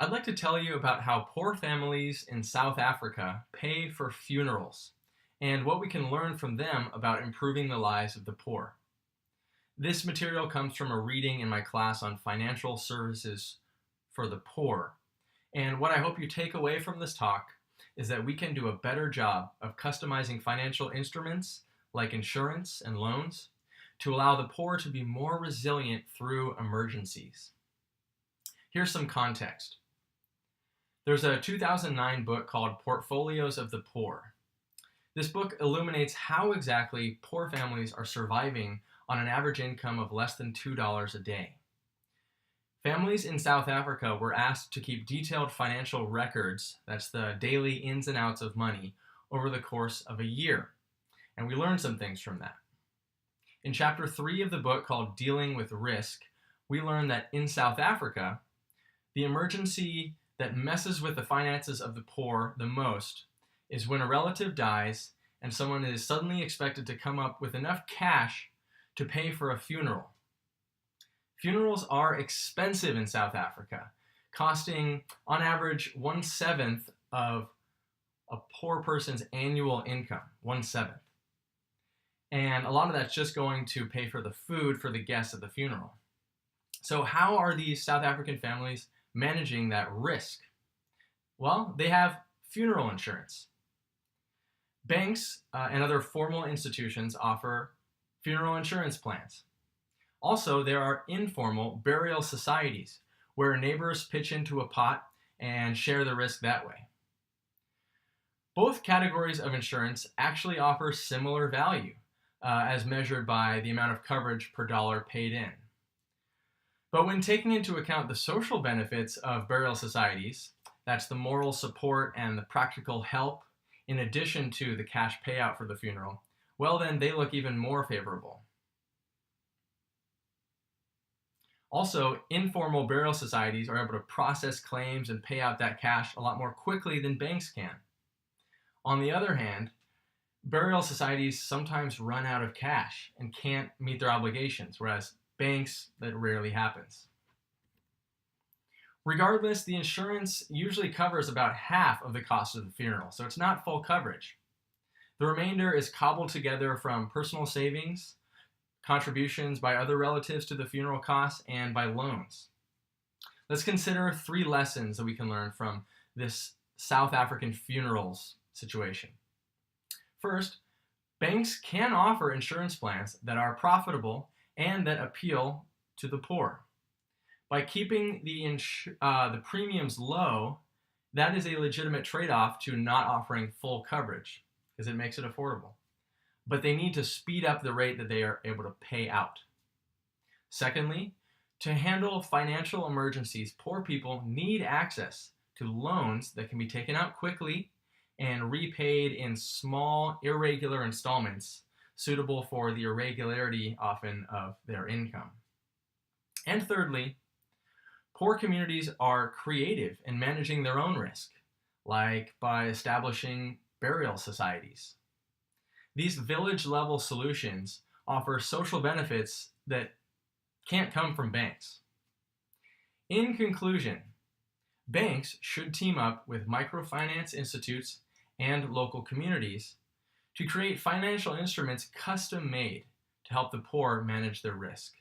I'd like to tell you about how poor families in South Africa pay for funerals and what we can learn from them about improving the lives of the poor. This material comes from a reading in my class on financial services for the poor. And what I hope you take away from this talk is that we can do a better job of customizing financial instruments like insurance and loans to allow the poor to be more resilient through emergencies. Here's some context. There's a 2009 book called Portfolios of the Poor. This book illuminates how exactly poor families are surviving on an average income of less than $2 a day. Families in South Africa were asked to keep detailed financial records, that's the daily ins and outs of money, over the course of a year. And we learned some things from that. In chapter 3 of the book called Dealing with Risk, we learned that in South Africa, the emergency that messes with the finances of the poor the most is when a relative dies and someone is suddenly expected to come up with enough cash to pay for a funeral. Funerals are expensive in South Africa, costing on average 1/7 of a poor person's annual income, 1/7. And a lot of that's just going to pay for the food for the guests at the funeral. So how are these South African families managing that risk? Well, they have funeral insurance. Banks and other formal institutions offer funeral insurance plans. Also, there are informal burial societies where neighbors pitch into a pot and share the risk that way. Both categories of insurance actually offer similar value as measured by the amount of coverage per dollar paid in. But when taking into account the social benefits of burial societies, that's the moral support and the practical help, in addition to the cash payout for the funeral, well then they look even more favorable. Also, informal burial societies are able to process claims and pay out that cash a lot more quickly than banks can. On the other hand, burial societies sometimes run out of cash and can't meet their obligations, whereas banks, that rarely happens. Regardless, the insurance usually covers about half of the cost of the funeral, so it's not full coverage. The remainder is cobbled together from personal savings, contributions by other relatives to the funeral costs, and by loans. Let's consider 3 lessons that we can learn from this South African funerals situation. First, banks can offer insurance plans that are profitable and that appeal to the poor. By keeping the premiums low, that is a legitimate trade-off to not offering full coverage because it makes it affordable. But they need to speed up the rate that they are able to pay out. Secondly, to handle financial emergencies, poor people need access to loans that can be taken out quickly and repaid in small, irregular installments suitable for the irregularity often of their income. And thirdly, poor communities are creative in managing their own risk, like by establishing burial societies. These village-level solutions offer social benefits that can't come from banks. In conclusion, banks should team up with microfinance institutes and local communities to create financial instruments custom-made to help the poor manage their risk.